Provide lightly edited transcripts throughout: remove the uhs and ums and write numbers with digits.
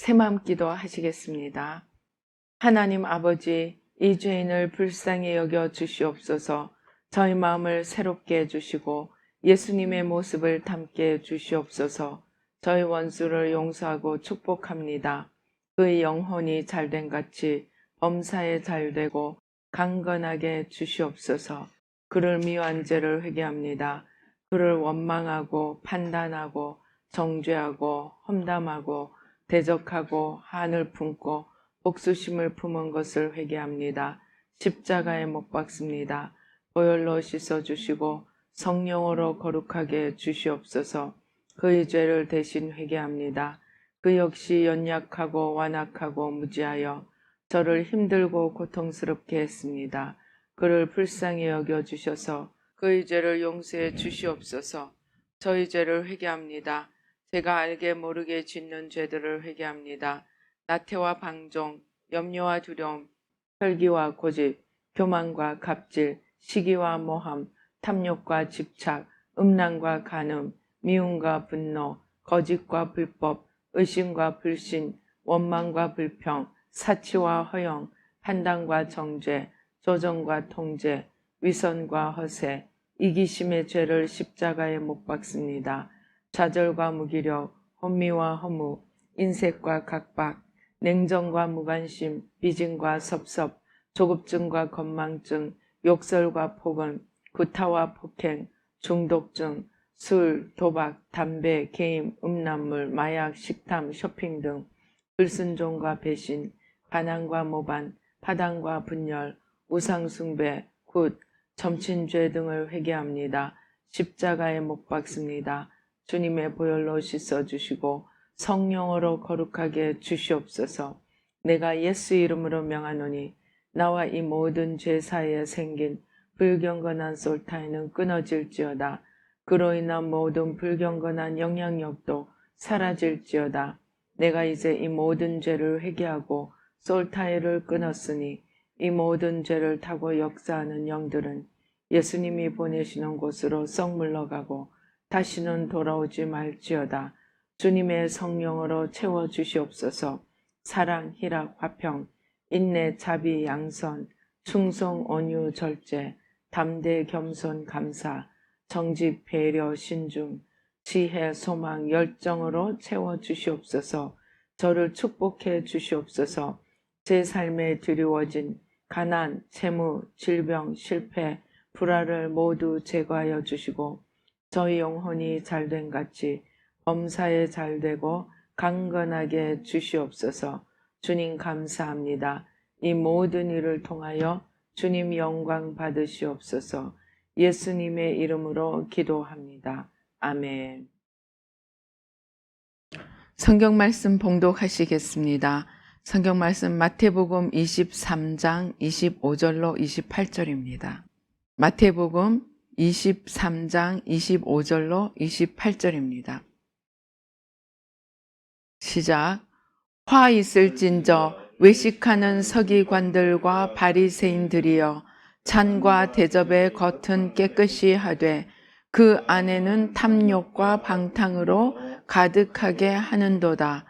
새마음 기도 하시겠습니다. 하나님 아버지, 이 죄인을 불쌍히 여겨 주시옵소서. 저희 마음을 새롭게 해주시고 예수님의 모습을 담게 해주시옵소서. 저희 원수를 용서하고 축복합니다. 그의 영혼이 잘된 같이 범사에 잘되고 강건하게 주시옵소서. 그를 미워한 죄를 회개합니다. 그를 원망하고 판단하고 정죄하고 험담하고 대적하고 한을 품고 복수심을 품은 것을 회개합니다. 십자가에 못 박습니다. 보혈로 씻어주시고 성령으로 거룩하게 주시옵소서. 그의 죄를 대신 회개합니다. 그 역시 연약하고 완악하고 무지하여 저를 힘들고 고통스럽게 했습니다. 그를 불쌍히 여겨주셔서 그의 죄를 용서해 주시옵소서. 저희 죄를 회개합니다. 제가 알게 모르게 짓는 죄들을 회개합니다. 나태와 방종, 염려와 두려움, 혈기와 고집, 교만과 갑질, 시기와 모함, 탐욕과 집착, 음란과 간음, 미움과 분노, 거짓과 불법, 의심과 불신, 원망과 불평, 사치와 허영, 판단과 정죄, 조정과 통제, 위선과 허세, 이기심의 죄를 십자가에 못 박습니다. 좌절과 무기력, 혼미와 허무, 인색과 각박, 냉정과 무관심, 비진과 섭섭, 조급증과 건망증, 욕설과 폭언, 구타와 폭행, 중독증, 술, 도박, 담배, 게임, 음란물, 마약, 식탐, 쇼핑 등 불순종과 배신, 반항과 모반, 파당과 분열, 우상숭배, 굿, 점친죄 등을 회개합니다. 십자가에 못 박습니다. 주님의 보혈로 씻어주시고 성령으로 거룩하게 주시옵소서. 내가 예수 이름으로 명하노니 나와 이 모든 죄 사이에 생긴 불경건한 솔타이는 끊어질지어다. 그로 인한 모든 불경건한 영향력도 사라질지어다. 내가 이제 이 모든 죄를 회개하고 솔타이를 끊었으니 이 모든 죄를 타고 역사하는 영들은 예수님이 보내시는 곳으로 썩 물러가고 다시는 돌아오지 말지어다. 주님의 성령으로 채워주시옵소서. 사랑, 희락, 화평, 인내, 자비, 양선, 충성, 온유, 절제, 담대, 겸손, 감사, 정직, 배려, 신중, 지혜, 소망, 열정으로 채워주시옵소서. 저를 축복해 주시옵소서. 제 삶에 드리워진 가난, 채무, 질병, 실패, 불화를 모두 제거하여 주시고 저희 영혼이 잘된 같이 범사에 잘되고 강건하게 주시옵소서. 주님 감사합니다. 이 모든 일을 통하여 주님 영광 받으시옵소서. 예수님의 이름으로 기도합니다. 아멘. 성경 말씀 봉독하시겠습니다. 성경 말씀 마태복음 23장 25절로 28절입니다. 마태복음 23장 25절로 28절입니다. 시작. 화 있을진저 외식하는 서기관들과 바리새인들이여 잔과 대접의 겉은 깨끗이 하되 그 안에는 탐욕과 방탕으로 가득하게 하는도다.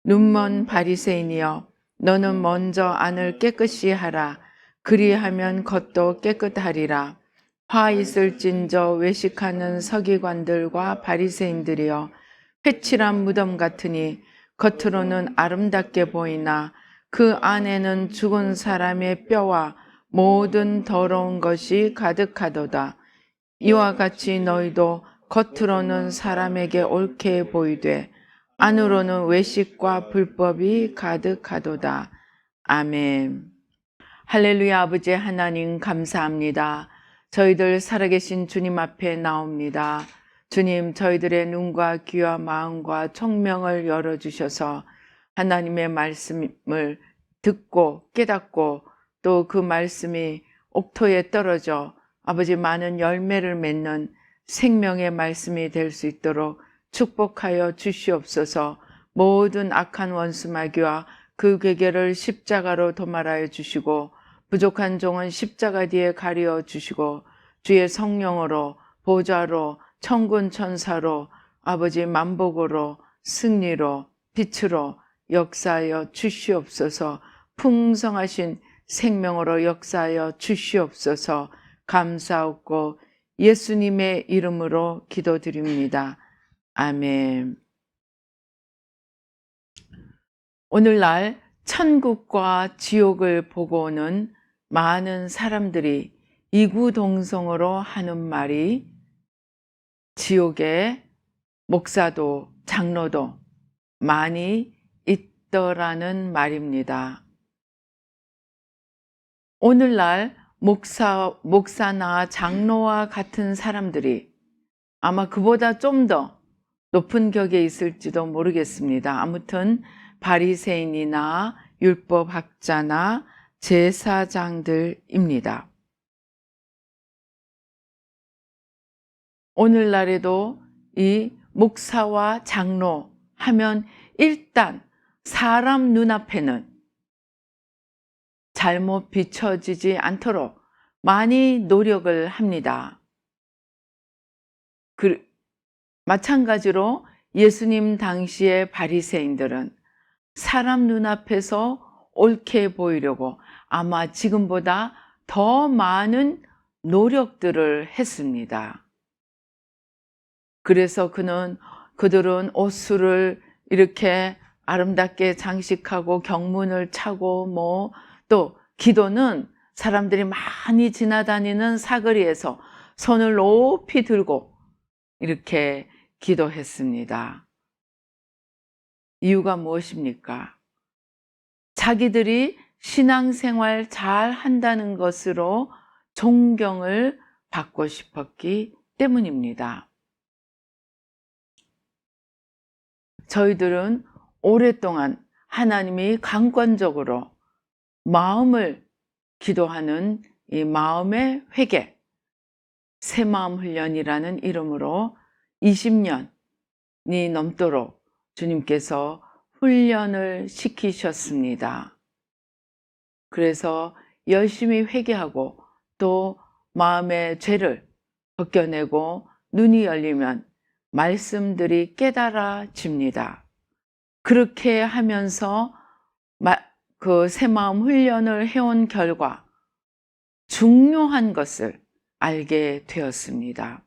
눈먼 바리새인이여 너는 먼저 안을 깨끗이 하라. 그리하면 겉도 깨끗하리라. 화 있을진저 외식하는 서기관들과 바리새인들이여 회칠한 무덤 같으니 겉으로는 아름답게 보이나 그 안에는 죽은 사람의 뼈와 모든 더러운 것이 가득하도다. 이와 같이 너희도 겉으로는 사람에게 옳게 보이되 안으로는 외식과 불법이 가득하도다. 아멘. 할렐루야. 아버지 하나님 감사합니다. 저희들 살아계신 주님 앞에 나옵니다. 주님, 저희들의 눈과 귀와 마음과 총명을 열어주셔서 하나님의 말씀을 듣고 깨닫고 또 그 말씀이 옥토에 떨어져 아버지 많은 열매를 맺는 생명의 말씀이 될 수 있도록 축복하여 주시옵소서. 모든 악한 원수 마귀와 그 괴계를 십자가로 도말하여 주시고 부족한 종은 십자가 뒤에 가리어 주시고 주의 성령으로 보좌로 천군 천사로 아버지 만복으로 승리로 빛으로 역사하여 주시옵소서. 풍성하신 생명으로 역사하여 주시옵소서. 감사하고 예수님의 이름으로 기도드립니다. 아멘. 오늘날 천국과 지옥을 보고 오는 많은 사람들이 이구동성으로 하는 말이 지옥에 목사도 장로도 많이 있더라는 말입니다. 오늘날 목사나 장로와 같은 사람들이 아마 그보다 좀 더 높은 격에 있을지도 모르겠습니다. 아무튼 바리새인이나 율법학자나 제사장들입니다. 오늘날에도 이 목사와 장로 하면 일단 사람 눈앞에는 잘못 비춰지지 않도록 많이 노력을 합니다. 마찬가지로 예수님 당시의 바리새인들은 사람 눈앞에서 옳게 보이려고 아마 지금보다 더 많은 노력들을 했습니다. 그래서 그들은 옷수를 이렇게 아름답게 장식하고 경문을 차고 또 기도는 사람들이 많이 지나다니는 사거리에서 손을 높이 들고 이렇게 기도했습니다. 이유가 무엇입니까? 자기들이 신앙생활 잘 한다는 것으로 존경을 받고 싶었기 때문입니다. 저희들은 오랫동안 하나님이 강권적으로 마음을 기도하는 이 마음의 회개, 새마음 훈련이라는 이름으로 20년이 넘도록 주님께서 훈련을 시키셨습니다. 그래서 열심히 회개하고 또 마음의 죄를 벗겨내고 눈이 열리면 말씀들이 깨달아집니다. 그렇게 하면서 그 새마음 훈련을 해온 결과 중요한 것을 알게 되었습니다.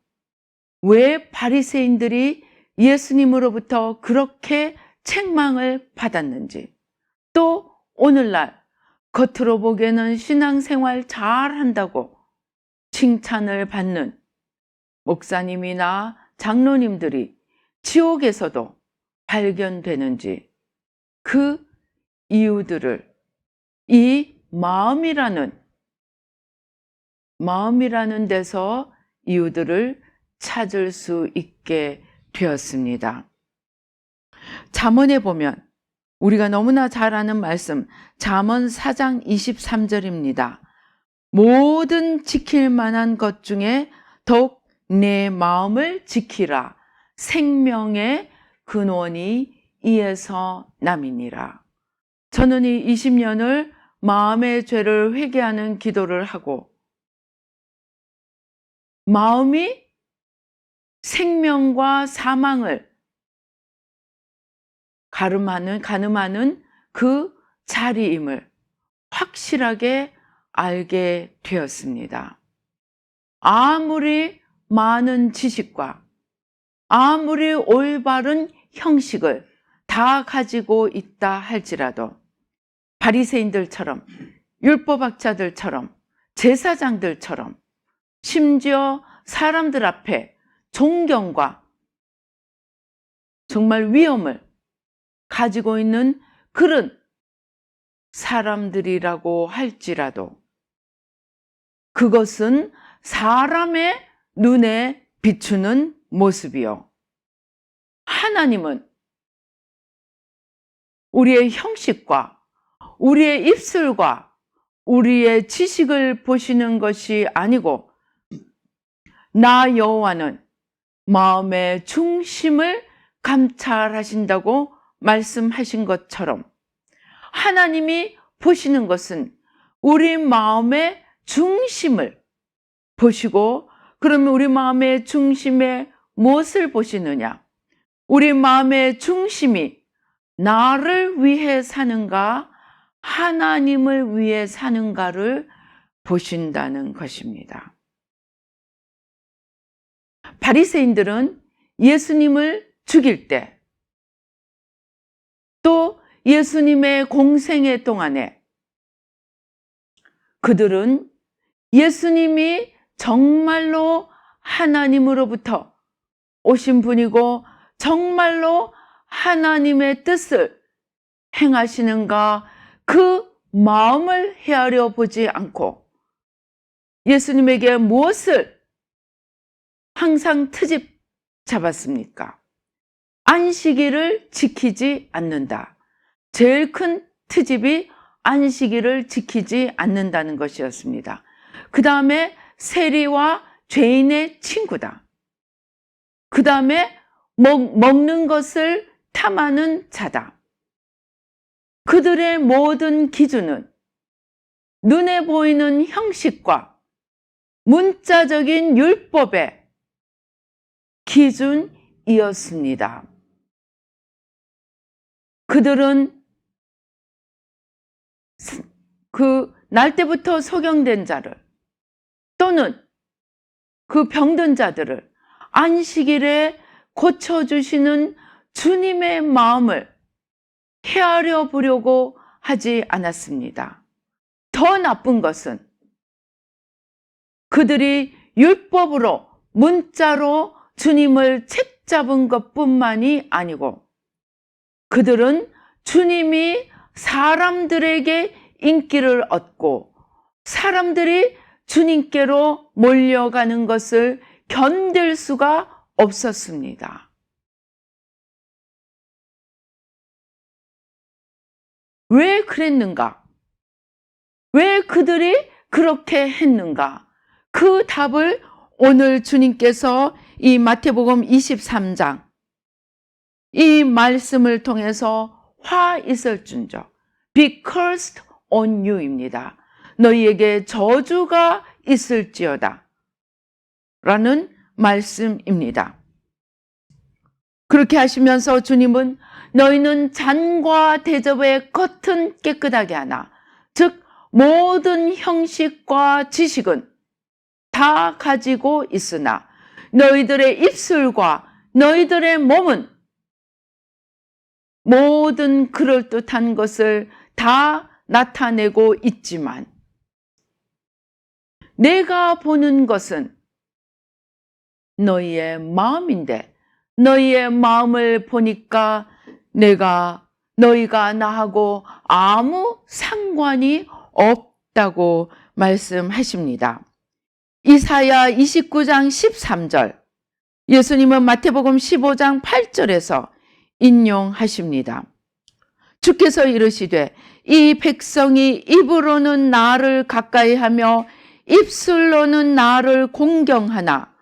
왜 바리새인들이 예수님으로부터 그렇게 책망을 받았는지, 또 오늘날 겉으로 보기에는 신앙생활 잘한다고 칭찬을 받는 목사님이나 장로님들이 지옥에서도 발견되는지, 그 이유들을 이 마음이라는 데서 이유들을 찾을 수 있게 되었습니다. 잠언에 보면 우리가 너무나 잘 아는 말씀, 잠언 4장 23절입니다. 모든 지킬 만한 것 중에 더욱 내 마음을 지키라. 생명의 근원이 이에서 남이니라. 저는 이 20년을 마음의 죄를 회개하는 기도를 하고 마음이 생명과 사망을 가늠하는 그 자리임을 확실하게 알게 되었습니다. 아무리 많은 지식과 아무리 올바른 형식을 다 가지고 있다 할지라도 바리새인들처럼 율법학자들처럼 제사장들처럼 심지어 사람들 앞에 존경과 정말 위엄을 가지고 있는 그런 사람들이라고 할지라도 그것은 사람의 눈에 비추는 모습이요. 하나님은 우리의 형식과 우리의 입술과 우리의 지식을 보시는 것이 아니고 나 여호와는 마음의 중심을 감찰하신다고 말씀하신 것처럼 하나님이 보시는 것은 우리 마음의 중심을 보시고, 그러면 우리 마음의 중심에 무엇을 보시느냐? 우리 마음의 중심이 나를 위해 사는가, 하나님을 위해 사는가를 보신다는 것입니다. 바리새인들은 예수님을 죽일 때, 또 예수님의 공생애 동안에 그들은 예수님이 정말로 하나님으로부터 오신 분이고 정말로 하나님의 뜻을 행하시는가, 그 마음을 헤아려 보지 않고 예수님에게 무엇을 항상 트집 잡았습니까? 안식일을 지키지 않는다. 제일 큰 트집이 안식일을 지키지 않는다는 것이었습니다. 그 다음에 세리와 죄인의 친구다. 그 다음에 먹는 것을 탐하는 자다. 그들의 모든 기준은 눈에 보이는 형식과 문자적인 율법의 기준이었습니다. 그들은 그 날 때부터 소경된 자를 또는 그 병든 자들을 안식일에 고쳐주시는 주님의 마음을 헤아려 보려고 하지 않았습니다. 더 나쁜 것은 그들이 율법으로 문자로 주님을 책잡은 것뿐만이 아니고 그들은 주님이 사람들에게 인기를 얻고 사람들이 주님께로 몰려가는 것을 견딜 수가 없었습니다. 왜 그랬는가? 왜 그들이 그렇게 했는가? 그 답을 오늘 주님께서 이 마태복음 23장 이 말씀을 통해서 화 있을진저 be cursed on you입니다. 너희에게 저주가 있을지어다 라는 말씀입니다. 그렇게 하시면서 주님은 너희는 잔과 대접의 겉은 깨끗하게 하나, 즉 모든 형식과 지식은 다 가지고 있으나 너희들의 입술과 너희들의 몸은 모든 그럴듯한 것을 다 나타내고 있지만 내가 보는 것은 너희의 마음인데 너희의 마음을 보니까 너희가 나하고 아무 상관이 없다고 말씀하십니다. 이사야 29장 13절, 예수님은 마태복음 15장 8절에서 인용하십니다. 주께서 이르시되 이 백성이 입으로는 나를 가까이하며 입술로는 나를 공경하나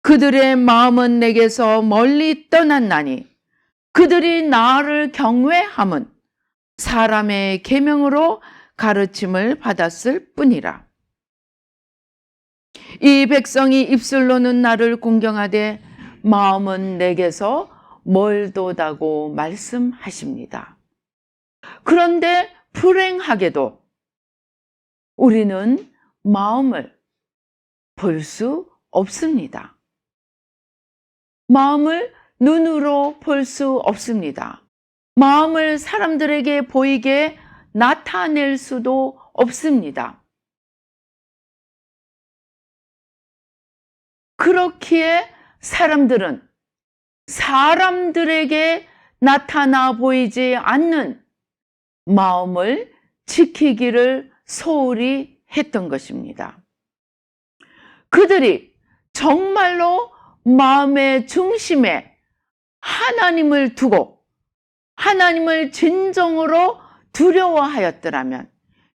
그들의 마음은 내게서 멀리 떠났나니 그들이 나를 경외함은 사람의 계명으로 가르침을 받았을 뿐이라. 이 백성이 입술로는 나를 공경하되 마음은 내게서 멀도다고 말씀하십니다. 그런데 불행하게도 우리는 마음을 볼 수 없습니다. 마음을 눈으로 볼 수 없습니다. 마음을 사람들에게 보이게 나타낼 수도 없습니다. 그렇기에 사람들은 사람들에게 나타나 보이지 않는 마음을 지키기를 소홀히 했던 것입니다. 그들이 정말로 마음의 중심에 하나님을 두고 하나님을 진정으로 두려워하였더라면,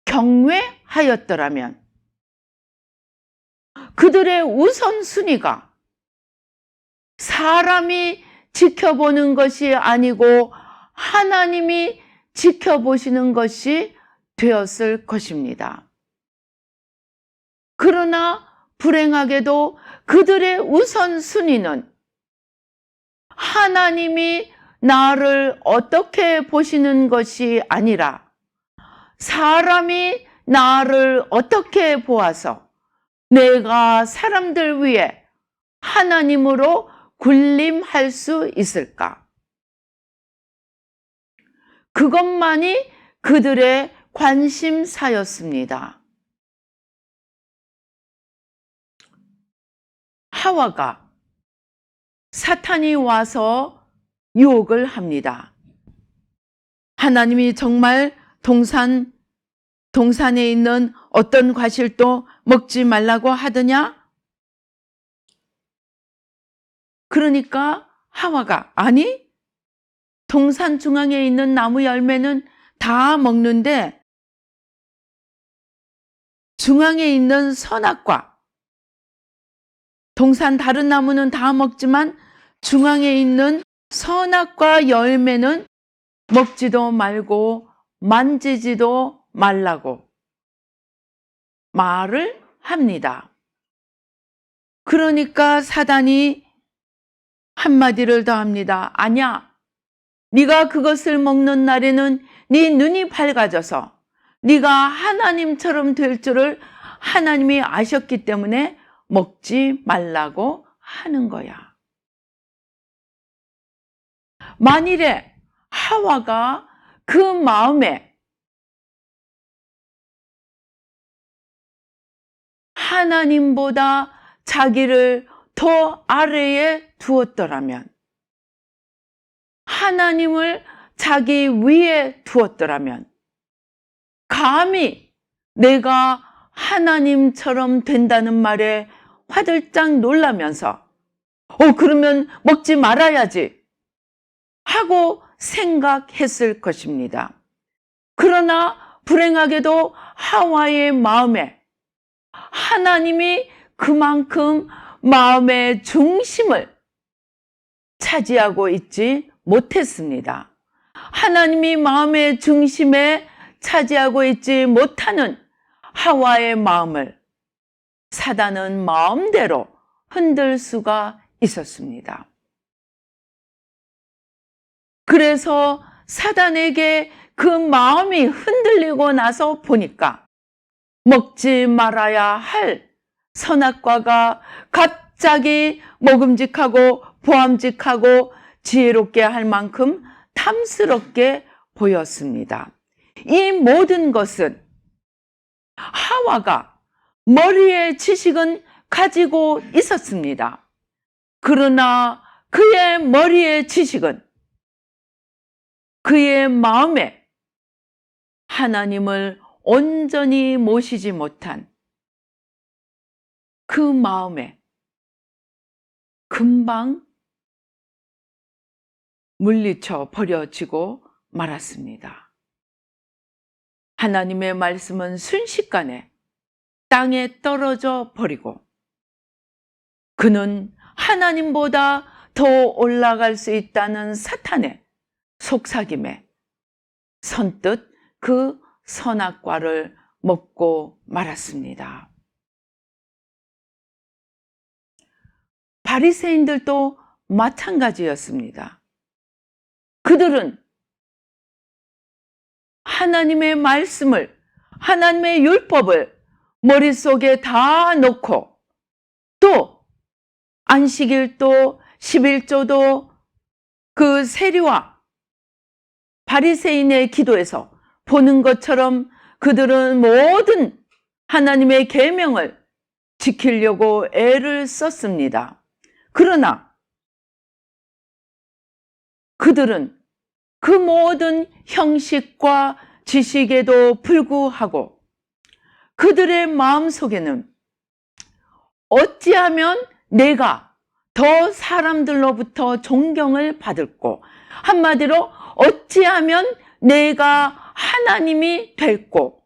경외하였더라면 그들의 우선순위가 사람이 지켜보는 것이 아니고 하나님이 지켜보시는 것이 되었을 것입니다. 그러나 불행하게도 그들의 우선순위는 하나님이 나를 어떻게 보시는 것이 아니라 사람이 나를 어떻게 보아서 내가 사람들 위해 하나님으로 군림할 수 있을까? 그것만이 그들의 관심사였습니다. 하와가 사탄이 와서 유혹을 합니다. 하나님이 정말 동산에 있는 어떤 과실도 먹지 말라고 하더냐? 그러니까 하와가 아니, 동산 중앙에 있는 나무 열매는 다 먹는데 중앙에 있는 선악과, 동산 다른 나무는 다 먹지만 중앙에 있는 선악과 열매는 먹지도 말고 만지지도 말라고 말을 합니다. 그러니까 사단이 한마디를 더 합니다. 아니야, 네가 그것을 먹는 날에는 네 눈이 밝아져서 네가 하나님처럼 될 줄을 하나님이 아셨기 때문에 먹지 말라고 하는 거야. 만일에 하와가 그 마음에 하나님보다 자기를 더 아래에 두었더라면, 하나님을 자기 위에 두었더라면, 감히 내가 하나님처럼 된다는 말에 화들짝 놀라면서 그러면 먹지 말아야지 하고 생각했을 것입니다. 그러나 불행하게도 하와의 마음에 하나님이 그만큼 마음의 중심을 차지하고 있지 못했습니다. 하나님이 마음의 중심에 차지하고 있지 못하는 하와의 마음을 사단은 마음대로 흔들 수가 있었습니다. 그래서 사단에게 그 마음이 흔들리고 나서 보니까 먹지 말아야 할 선악과가 갑자기 먹음직하고 보암직하고 지혜롭게 할 만큼 탐스럽게 보였습니다. 이 모든 것은 하와가 머리의 지식은 가지고 있었습니다. 그러나 그의 머리의 지식은 그의 마음에 하나님을 온전히 모시지 못한 그 마음에 금방 물리쳐 버려지고 말았습니다. 하나님의 말씀은 순식간에 땅에 떨어져 버리고 그는 하나님보다 더 올라갈 수 있다는 사탄의 속삭임에 선뜻 그 선악과를 먹고 말았습니다. 바리새인들도 마찬가지였습니다. 그들은 하나님의 말씀을, 하나님의 율법을 머릿속에 다 놓고 또 안식일도 11조도 그 세리와 바리새인의 기도에서 보는 것처럼 그들은 모든 하나님의 계명을 지키려고 애를 썼습니다. 그러나 그들은 그 모든 형식과 지식에도 불구하고 그들의 마음속에는 어찌하면 내가 더 사람들로부터 존경을 받을고, 한마디로 어찌하면 내가 하나님이 될고,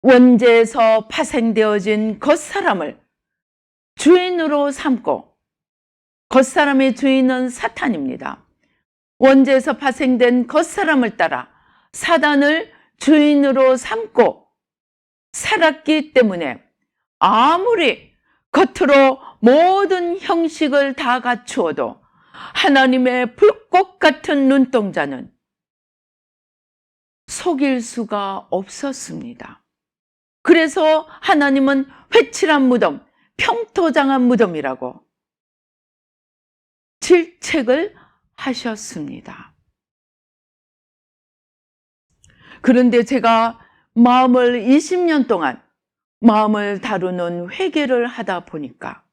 원죄에서 파생되어진 겉사람을 주인으로 삼고, 겉사람의 주인은 사탄입니다. 원죄에서 파생된 겉사람을 따라 사단을 주인으로 삼고 살았기 때문에 아무리 겉으로 모든 형식을 다 갖추어도 하나님의 불꽃 같은 눈동자는 속일 수가 없었습니다. 그래서 하나님은 회칠한 무덤, 평토장한 무덤이라고 질책을 하셨습니다. 그런데 제가 마음을 20년 동안 마음을 다루는 회개를 하다 보니까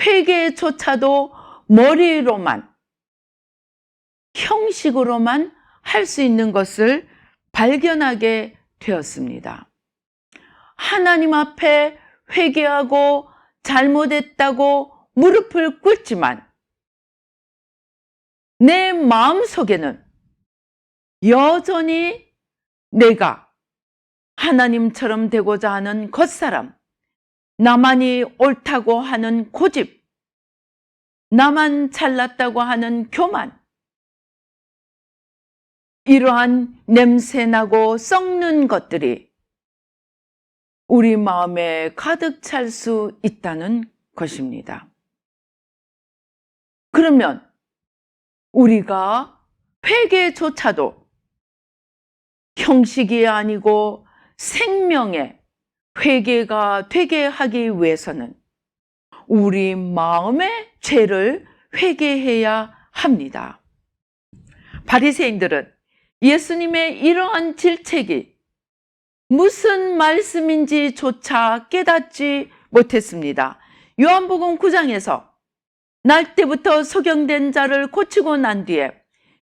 회개조차도 머리로만, 형식으로만 할 수 있는 것을 발견하게 되었습니다. 하나님 앞에 회개하고 잘못했다고 무릎을 꿇지만 내 마음속에는 여전히 내가 하나님처럼 되고자 하는 겉사람, 나만이 옳다고 하는 고집, 나만 잘났다고 하는 교만, 이러한 냄새나고 썩는 것들이 우리 마음에 가득 찰 수 있다는 것입니다. 그러면 우리가 회개조차도 형식이 아니고 생명의 회개가 되게 하기 위해서는 우리 마음의 죄를 회개해야 합니다. 바리새인들은 예수님의 이러한 질책이 무슨 말씀인지조차 깨닫지 못했습니다. 요한복음 9장에서 날 때부터 소경된 자를 고치고 난 뒤에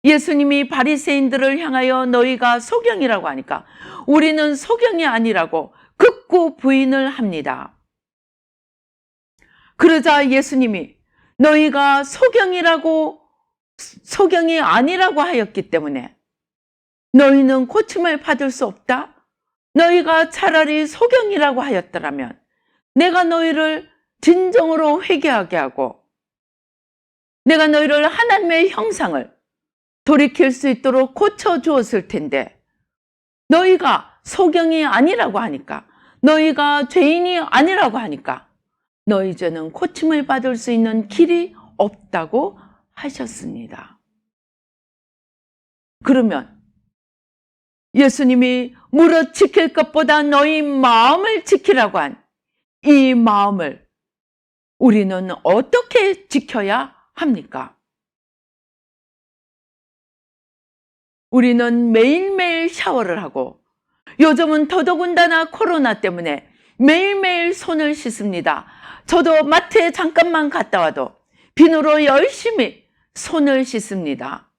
예수님이 바리새인들을 향하여 너희가 소경이라고 하니까 우리는 소경이 아니라고 극구 부인을 합니다. 그러자 예수님이 너희가 소경이 아니라고 하였기 때문에 너희는 고침을 받을 수 없다? 너희가 차라리 소경이라고 하였더라면 내가 너희를 진정으로 회개하게 하고 내가 너희를 하나님의 형상을 돌이킬 수 있도록 고쳐주었을 텐데 너희가 소경이 아니라고 하니까 너희가 죄인이 아니라고 하니까 너희 죄는 고침을 받을 수 있는 길이 없다고 하셨습니다. 그러면 예수님이 무릇 지킬 것보다 너희 마음을 지키라고 한 이 마음을 우리는 어떻게 지켜야 합니까? 우리는 매일매일 샤워를 하고 요즘은 더더군다나 코로나 때문에 매일매일 손을 씻습니다. 저도 마트에 잠깐만 갔다 와도 비누로 열심히 손을 씻습니다.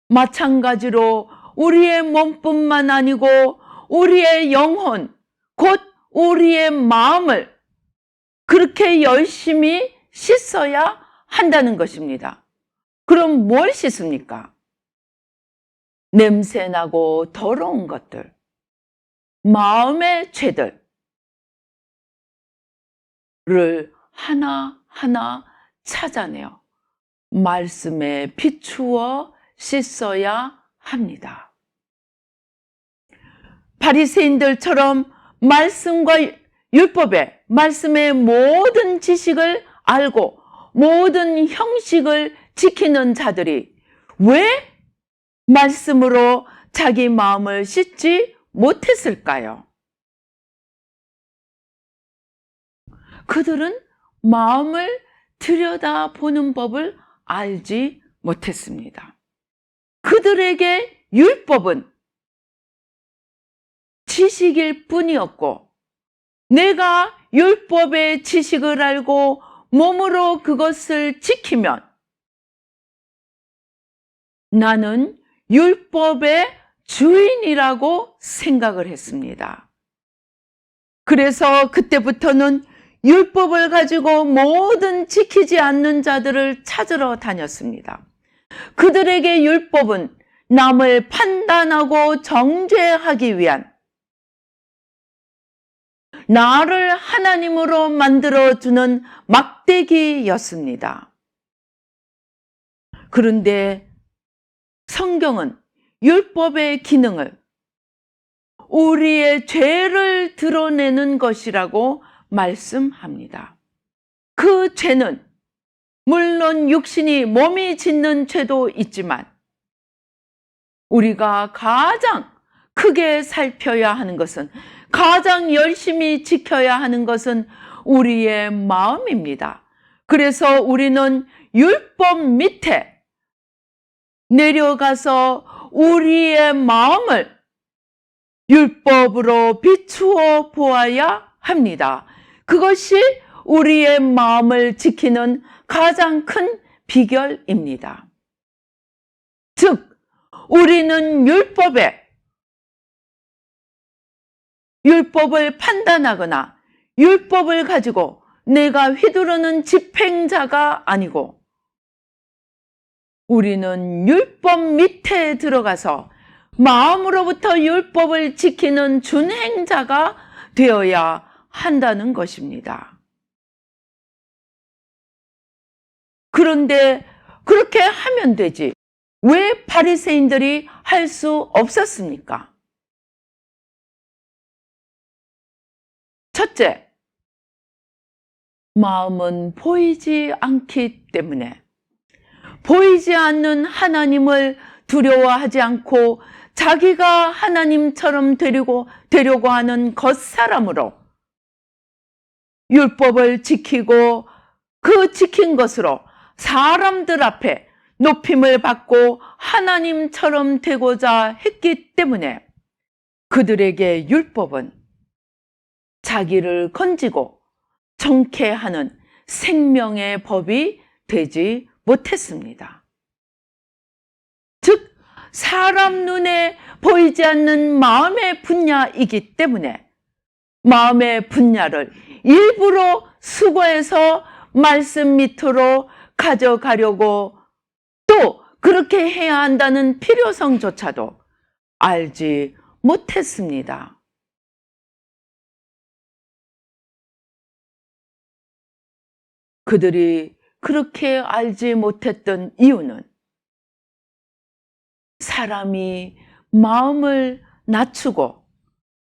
마찬가지로 우리의 몸뿐만 아니고 우리의 영혼, 곧 우리의 마음을 그렇게 열심히 씻어야 한다는 것입니다. 그럼 뭘 씻습니까? 냄새나고 더러운 것들, 마음의 죄들을 하나하나 찾아내어 말씀에 비추어 씻어야 합니다. 바리새인들처럼 말씀과 율법의 말씀의 모든 지식을 알고 모든 형식을 지키는 자들이 왜 말씀으로 자기 마음을 씻지 못했을까요? 그들은 마음을 들여다보는 법을 알지 못했습니다. 그들에게 율법은 지식일 뿐이었고 내가 율법의 지식을 알고 몸으로 그것을 지키면 나는 율법의 주인이라고 생각을 했습니다. 그래서 그때부터는 율법을 가지고 모든 지키지 않는 자들을 찾으러 다녔습니다. 그들에게 율법은 남을 판단하고 정죄하기 위한 나를 하나님으로 만들어주는 막대기였습니다. 그런데 성경은 율법의 기능을 우리의 죄를 드러내는 것이라고 말씀합니다. 그 죄는 물론 육신이 몸이 짓는 죄도 있지만 우리가 가장 크게 살펴야 하는 것은, 가장 열심히 지켜야 하는 것은 우리의 마음입니다. 그래서 우리는 율법 밑에 내려가서 우리의 마음을 율법으로 비추어 보아야 합니다. 그것이 우리의 마음을 지키는 가장 큰 비결입니다. 즉, 우리는 율법을 판단하거나 율법을 가지고 내가 휘두르는 집행자가 아니고, 우리는 율법 밑에 들어가서 마음으로부터 율법을 지키는 준행자가 되어야 한다는 것입니다. 그런데 그렇게 하면 되지, 왜 바리새인들이 할 수 없었습니까? 첫째, 마음은 보이지 않기 때문에, 보이지 않는 하나님을 두려워하지 않고 자기가 하나님처럼 되려고 하는 겉사람으로 율법을 지키고 그 지킨 것으로 사람들 앞에 높임을 받고 하나님처럼 되고자 했기 때문에 그들에게 율법은 자기를 건지고 정케하는 생명의 법이 되지 못했습니다. 즉, 사람 눈에 보이지 않는 마음의 분야이기 때문에 마음의 분야를 일부러 수고해서 말씀 밑으로 가져가려고, 또 그렇게 해야 한다는 필요성조차도 알지 못했습니다. 그들이 그렇게 알지 못했던 이유는 사람이 마음을 낮추고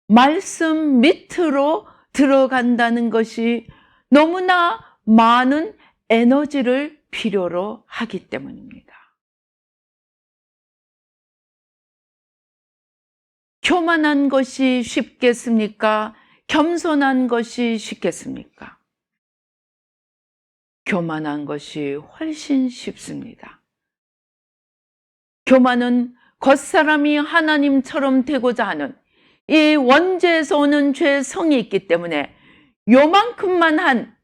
말씀 밑으로 들어간다는 것이 너무나 많은 에너지를 필요로 하기 때문입니다. 교만한 것이 쉽겠습니까? 겸손한 것이 쉽겠습니까? 교만한 것이 훨씬 쉽습니다. 교만은 겉사람이 하나님처럼 되고자 하는 이 원죄에서 오는 죄의 성이 있기 때문에 요만큼만 한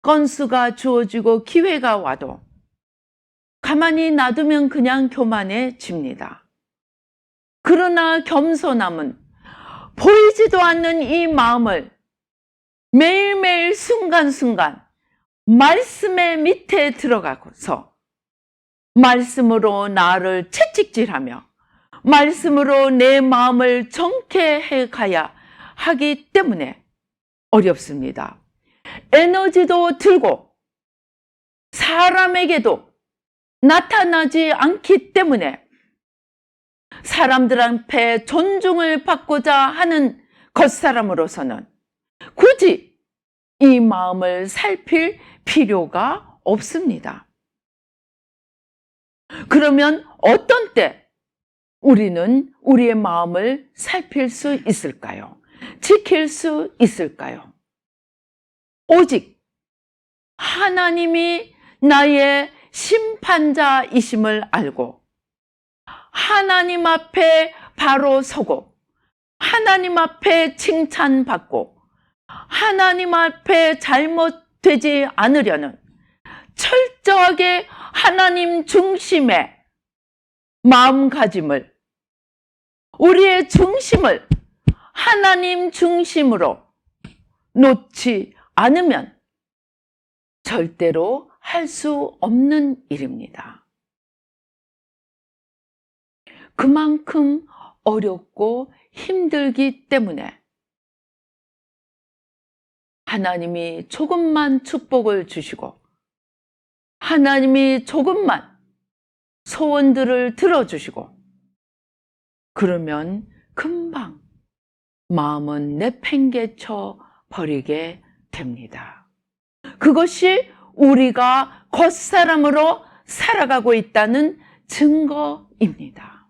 건수가 주어지고 기회가 와도 가만히 놔두면 그냥 교만해집니다. 그러나 겸손함은 보이지도 않는 이 마음을 매일매일 순간순간 말씀의 밑에 들어가서 말씀으로 나를 채찍질하며 말씀으로 내 마음을 정케해 가야 하기 때문에 어렵습니다. 에너지도 들고 사람에게도 나타나지 않기 때문에 사람들 앞에 존중을 받고자 하는 겉사람으로서는 굳이 이 마음을 살필 필요가 없습니다. 그러면 어떤 때 우리는 우리의 마음을 살필 수 있을까요? 지킬 수 있을까요? 오직 하나님이 나의 심판자이심을 알고 하나님 앞에 바로 서고 하나님 앞에 칭찬받고 하나님 앞에 잘못되지 않으려는 철저하게 하나님 중심의 마음가짐을, 우리의 중심을 하나님 중심으로 놓지 않으면 절대로 할 수 없는 일입니다. 그만큼 어렵고 힘들기 때문에 하나님이 조금만 축복을 주시고 하나님이 조금만 소원들을 들어주시고 그러면 금방 마음은 내팽개쳐 버리게 됩니다. 그것이 우리가 겉사람으로 살아가고 있다는 증거입니다.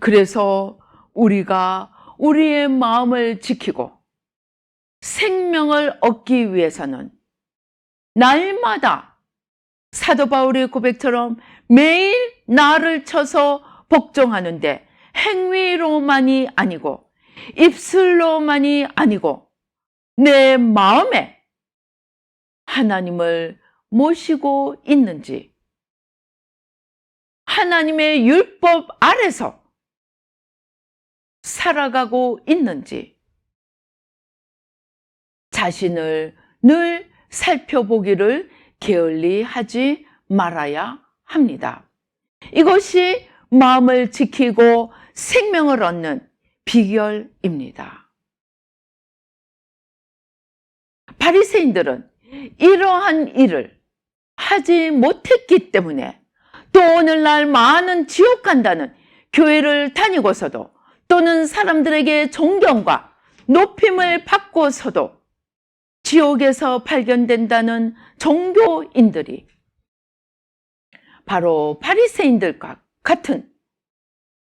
그래서 우리가 우리의 마음을 지키고 생명을 얻기 위해서는 날마다 사도 바울의 고백처럼 매일 나를 쳐서 복종하는데 행위로만이 아니고 입술로만이 아니고 내 마음에 하나님을 모시고 있는지, 하나님의 율법 아래서 살아가고 있는지 자신을 늘 살펴보기를 게을리 하지 말아야 합니다. 이것이 마음을 지키고 생명을 얻는 비결입니다. 바리새인들은 이러한 일을 하지 못했기 때문에 또 오늘날 많은 지옥 간다는 교회를 다니고서도 또는 사람들에게 존경과 높임을 받고서도 지옥에서 발견된다는 종교인들이 바로 바리새인들과 같은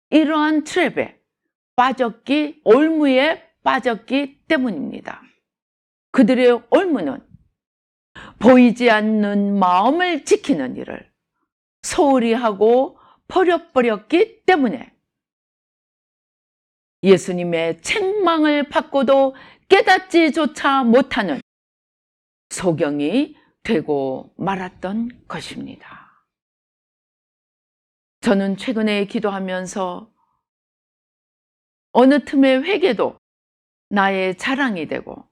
이러한 트랩에 빠졌기, 올무에 빠졌기 때문입니다. 그들의 올무는 보이지 않는 마음을 지키는 일을 소홀히 하고 버려버렸기 때문에 예수님의 책망을 받고도 깨닫지조차 못하는 소경이 되고 말았던 것입니다. 저는 최근에 기도하면서 어느 틈에 회개도 나의 자랑이 되고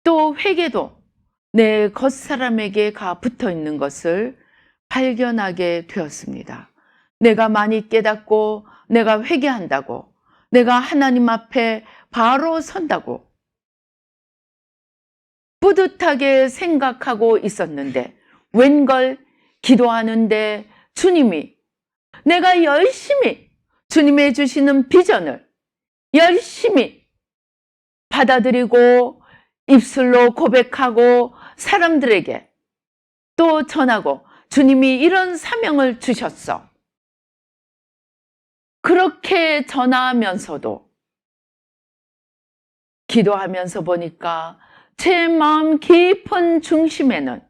또 회개도 내 겉사람에게 붙어 있는 것을 발견하게 되었습니다. 내가 많이 깨닫고 내가 회개한다고, 내가 하나님 앞에 바로 선다고 뿌듯하게 생각하고 있었는데 웬걸 기도하는데 주님이 내가 열심히 주님의 주시는 비전을 열심히 받아들이고 입술로 고백하고 사람들에게 또 전하고 주님이 이런 사명을 주셨어. 그렇게 전하면서도 기도하면서 보니까 제 마음 깊은 중심에는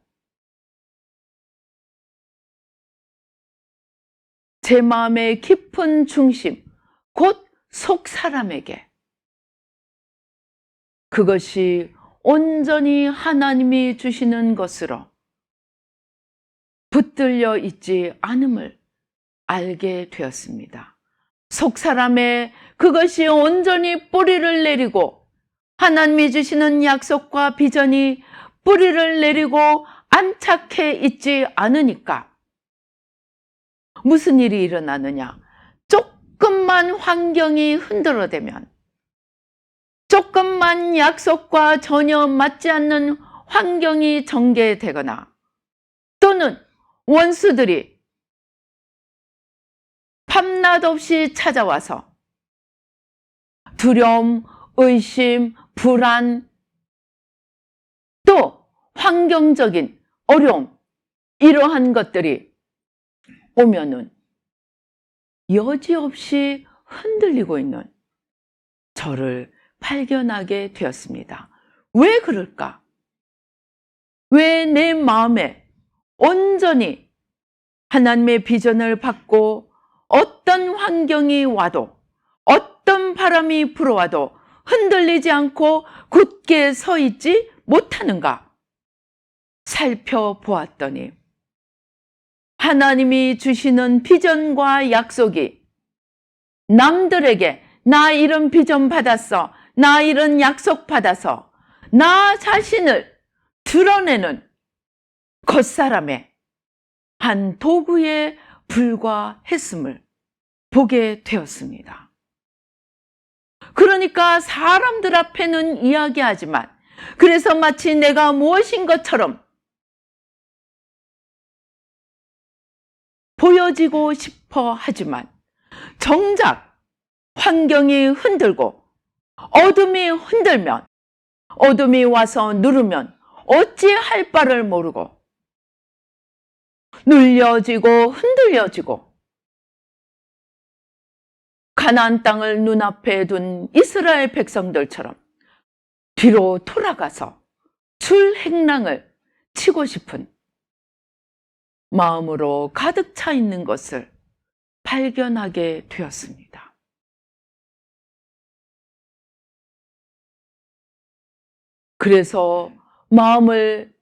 제 마음의 깊은 중심, 곧 속 사람에게 그것이 온전히 하나님이 주시는 것으로 붙들려 있지 않음을 알게 되었습니다. 속 사람에 그것이 온전히 뿌리를 내리고 하나님이 주시는 약속과 비전이 뿌리를 내리고 안착해 있지 않으니까 무슨 일이 일어나느냐? 조금만 환경이 흔들어대면, 조금만 약속과 전혀 맞지 않는 환경이 전개되거나 또는 원수들이 밤낮 없이 찾아와서 두려움, 의심, 불안, 또 환경적인 어려움, 이러한 것들이 오면은 여지없이 흔들리고 있는 저를 발견하게 되었습니다. 왜 그럴까? 왜 내 마음에 온전히 하나님의 비전을 받고 어떤 환경이 와도 어떤 바람이 불어와도 흔들리지 않고 굳게 서 있지 못하는가 살펴보았더니 하나님이 주시는 비전과 약속이 남들에게 나 이런 비전 받았어, 나 이런 약속 받아서 나 자신을 드러내는 겉사람의 한 도구에 불과했음을 보게 되었습니다. 그러니까 사람들 앞에는 이야기하지만 그래서 마치 내가 무엇인 것처럼 보여지고 싶어 하지만 정작 환경이 흔들고 어둠이 흔들면, 어둠이 와서 누르면 어찌할 바를 모르고 눌려지고 흔들려지고, 가나안 땅을 눈앞에 둔 이스라엘 백성들처럼 뒤로 돌아가서 출행랑을 치고 싶은 마음으로 가득 차 있는 것을 발견하게 되었습니다. 그래서 마음을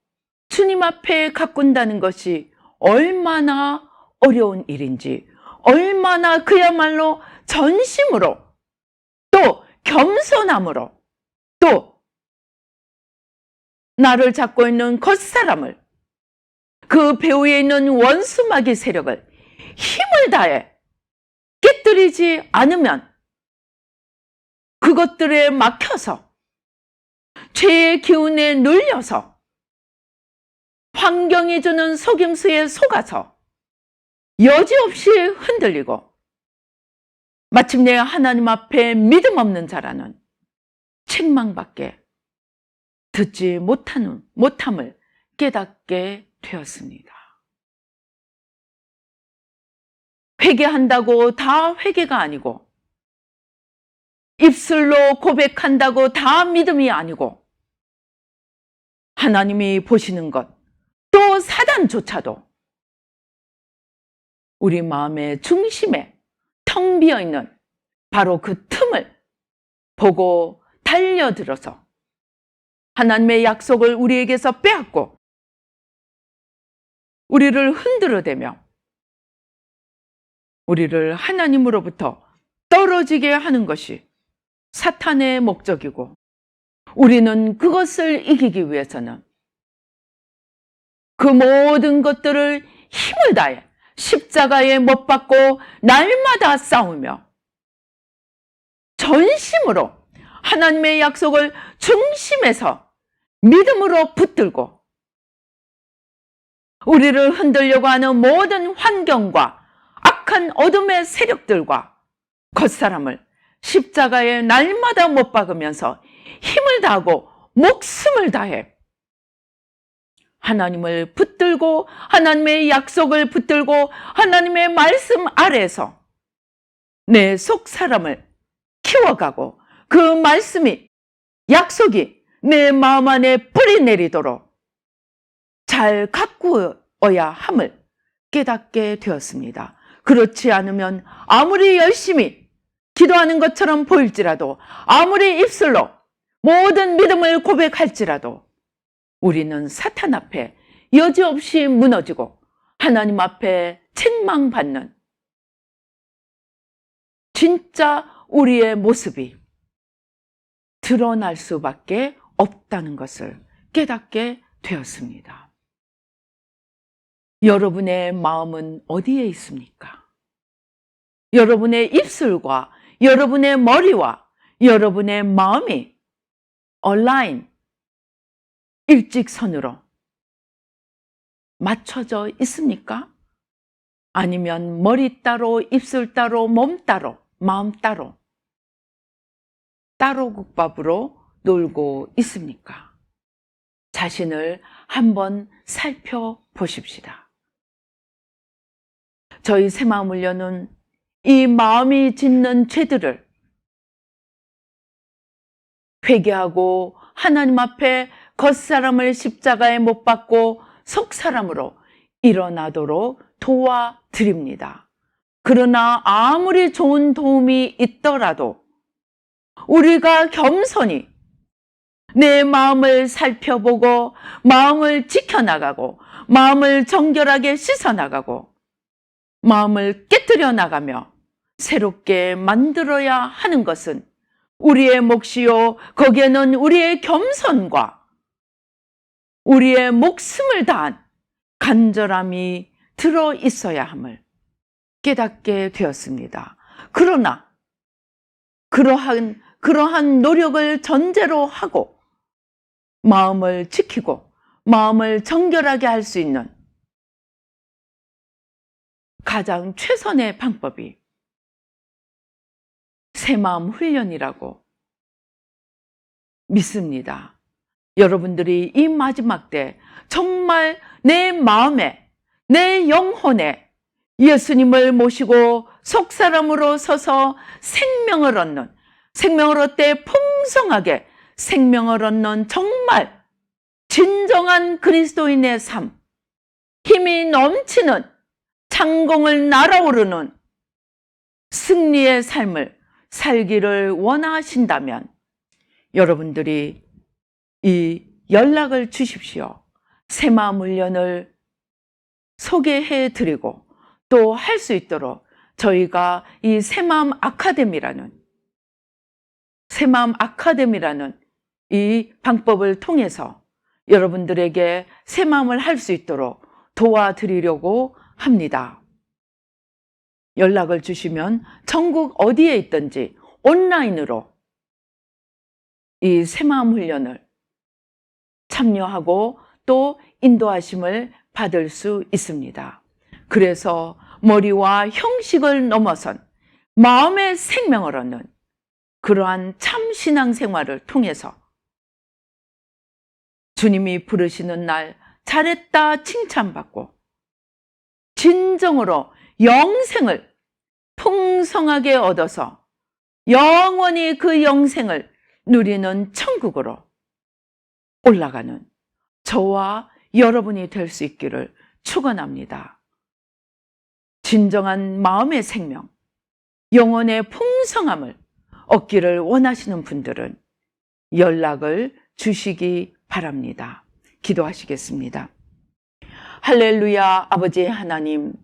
주님 앞에 가꾼다는 것이 얼마나 어려운 일인지, 얼마나 그야말로 전심으로, 또 겸손함으로, 또 나를 잡고 있는 겉사람을, 그 배후에 있는 원수마귀 세력을 힘을 다해 깨뜨리지 않으면 그것들에 막혀서, 죄의 기운에 눌려서, 환경이 주는 속임수에 속아서 여지없이 흔들리고 마침내 하나님 앞에 믿음 없는 자라는 책망밖에 듣지 못함을 깨닫게 되었습니다. 회개한다고 다 회개가 아니고, 입술로 고백한다고 다 믿음이 아니고, 하나님이 보시는 것, 또 사단조차도 우리 마음의 중심에 텅 비어있는 바로 그 틈을 보고 달려들어서 하나님의 약속을 우리에게서 빼앗고 우리를 흔들어대며 우리를 하나님으로부터 떨어지게 하는 것이 사탄의 목적이고, 우리는 그것을 이기기 위해서는 그 모든 것들을 힘을 다해 십자가에 못 박고 날마다 싸우며 전심으로 하나님의 약속을 중심에서 믿음으로 붙들고, 우리를 흔들려고 하는 모든 환경과 악한 어둠의 세력들과 겉사람을 십자가에 날마다 못 박으면서 힘을 다하고 목숨을 다해 하나님을 붙들고, 하나님의 약속을 붙들고, 하나님의 말씀 아래에서 내 속 사람을 키워가고, 그 말씀이, 약속이 내 마음 안에 뿌리 내리도록 잘 가꾸어야 함을 깨닫게 되었습니다. 그렇지 않으면 아무리 열심히 기도하는 것처럼 보일지라도, 아무리 입술로 모든 믿음을 고백할지라도 우리는 사탄 앞에 여지없이 무너지고 하나님 앞에 책망받는 진짜 우리의 모습이 드러날 수밖에 없다는 것을 깨닫게 되었습니다. 여러분의 마음은 어디에 있습니까? 여러분의 입술과 여러분의 머리와 여러분의 마음이 온라인, 일직선으로 맞춰져 있습니까? 아니면 머리 따로, 입술 따로, 몸 따로, 마음 따로, 따로 국밥으로 놀고 있습니까? 자신을 한번 살펴보십시다. 저희 새마을훈련은 이 마음이 짓는 죄들을 회개하고 하나님 앞에 겉사람을 십자가에 못 박고 속사람으로 일어나도록 도와드립니다. 그러나 아무리 좋은 도움이 있더라도 우리가 겸손히 내 마음을 살펴보고 마음을 지켜나가고 마음을 정결하게 씻어나가고 마음을 깨뜨려 나가며 새롭게 만들어야 하는 것은 우리의 몫이요, 거기에는 우리의 겸손과 우리의 목숨을 다한 간절함이 들어 있어야 함을 깨닫게 되었습니다. 그러나 그러한 노력을 전제로 하고 마음을 지키고 마음을 정결하게 할 수 있는 가장 최선의 방법이 새마음 훈련이라고 믿습니다. 여러분들이 이 마지막 때 정말 내 마음에, 내 영혼에 예수님을 모시고 속사람으로 서서 생명을 얻는, 생명을 얻되 풍성하게 생명을 얻는 정말 진정한 그리스도인의 삶, 힘이 넘치는 창공을 날아오르는 승리의 삶을 살기를 원하신다면 여러분들이 이 연락을 주십시오. 새마음 훈련을 소개해 드리고 또 할 수 있도록 저희가 이 새마음 아카데미라는 이 방법을 통해서 여러분들에게 새마음을 할 수 있도록 도와드리려고 합니다. 연락을 주시면 전국 어디에 있든지 온라인으로 이 새마음 훈련을 참여하고 또 인도하심을 받을 수 있습니다. 그래서 머리와 형식을 넘어선 마음의 생명을 얻는 그러한 참 신앙생활을 통해서 주님이 부르시는 날 잘했다 칭찬받고 진정으로 영생을 풍성하게 얻어서 영원히 그 영생을 누리는 천국으로 올라가는 저와 여러분이 될 수 있기를 축원합니다. 진정한 마음의 생명, 영혼의 풍성함을 얻기를 원하시는 분들은 연락을 주시기 바랍니다. 기도하시겠습니다. 할렐루야. 아버지 하나님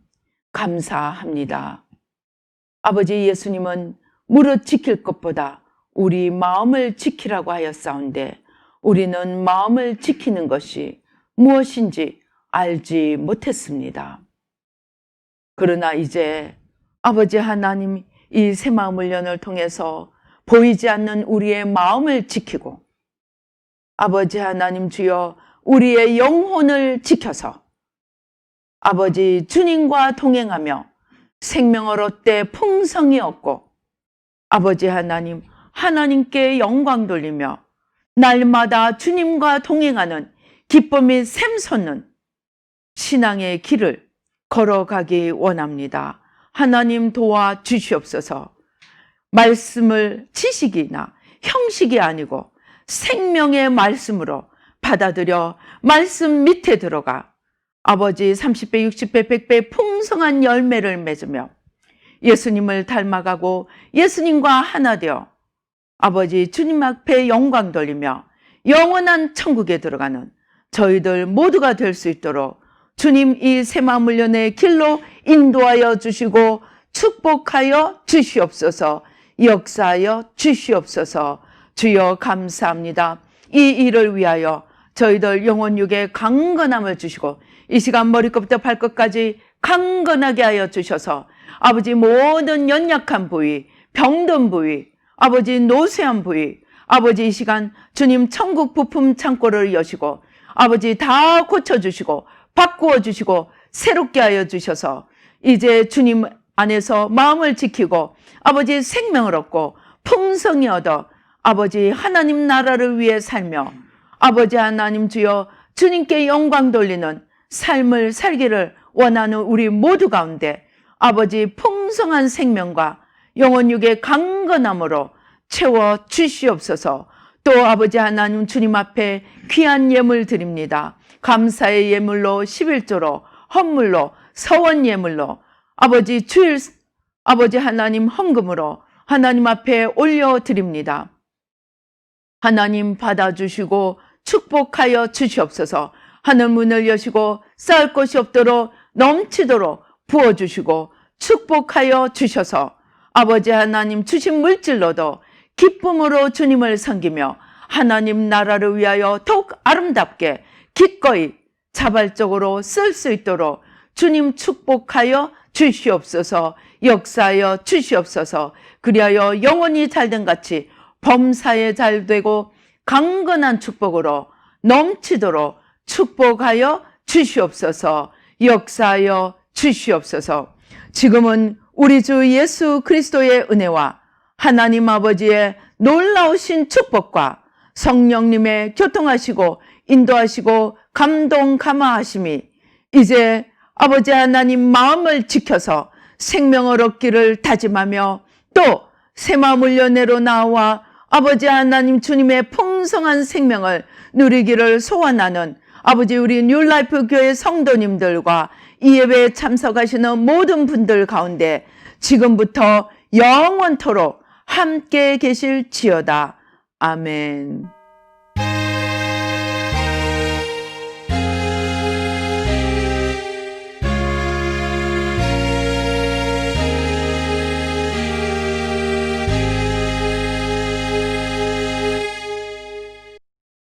감사합니다. 아버지 예수님은 무릇 지킬 것보다 우리 마음을 지키라고 하였사온데 우리는 마음을 지키는 것이 무엇인지 알지 못했습니다. 그러나 이제 아버지 하나님 이 새마음 훈련을 통해서 보이지 않는 우리의 마음을 지키고 아버지 하나님 주여 우리의 영혼을 지켜서 아버지 주님과 동행하며 생명을 얻되 풍성히 얻고 아버지 하나님 하나님께 영광 돌리며 날마다 주님과 동행하는 기쁨이 샘솟는 신앙의 길을 걸어가기 원합니다. 하나님 도와주시옵소서. 말씀을 지식이나 형식이 아니고 생명의 말씀으로 받아들여 말씀 밑에 들어가 아버지 30배, 60배, 100배 풍성한 열매를 맺으며 예수님을 닮아가고 예수님과 하나 되어 아버지 주님 앞에 영광 돌리며 영원한 천국에 들어가는 저희들 모두가 될 수 있도록 주님 이 새마음 훈련의 길로 인도하여 주시고 축복하여 주시옵소서. 역사하여 주시옵소서. 주여 감사합니다. 이 일을 위하여 저희들 영혼 육에 강건함을 주시고 이 시간 머리끝부터 발끝까지 강건하게 하여 주셔서 아버지 모든 연약한 부위, 병든 부위, 아버지 노쇠한 부위, 아버지 이 시간 주님 천국 부품 창고를 여시고 아버지 다 고쳐주시고 바꾸어 주시고 새롭게 하여 주셔서 이제 주님 안에서 마음을 지키고 아버지 생명을 얻고 풍성히 얻어 아버지 하나님 나라를 위해 살며 아버지 하나님 주여 주님께 영광 돌리는 삶을 살기를 원하는 우리 모두 가운데 아버지 풍성한 생명과 영혼 육의 강건함으로 채워 주시옵소서. 또 아버지 하나님 주님 앞에 귀한 예물 드립니다. 감사의 예물로 11조로 헌물로 서원 예물로 아버지 주일 아버지 하나님 헌금으로 하나님 앞에 올려드립니다. 하나님 받아주시고 축복하여 주시옵소서. 하늘 문을 여시고 쌓을 것이 없도록 넘치도록 부어주시고 축복하여 주셔서 아버지 하나님 주신 물질로도 기쁨으로 주님을 섬기며 하나님 나라를 위하여 더욱 아름답게 기꺼이 자발적으로 쓸 수 있도록 주님 축복하여 주시옵소서. 역사하여 주시옵소서. 그리하여 영혼이 잘된 같이 범사에 잘되고 강건한 축복으로 넘치도록 축복하여 주시옵소서. 역사하여 주시옵소서. 지금은 우리 주 예수 그리스도의 은혜와 하나님 아버지의 놀라우신 축복과 성령님의 교통하시고 인도하시고 감동 감화하심이 이제 아버지 하나님 마음을 지켜서 생명을 얻기를 다짐하며 또 새 마음을 연애로 나와 아버지 하나님 주님의 풍성한 생명을 누리기를 소원하는 아버지 우리 뉴라이프 교회 성도님들과 이 예배에 참석하시는 모든 분들 가운데 지금부터 영원토록 함께 계실지어다. 아멘.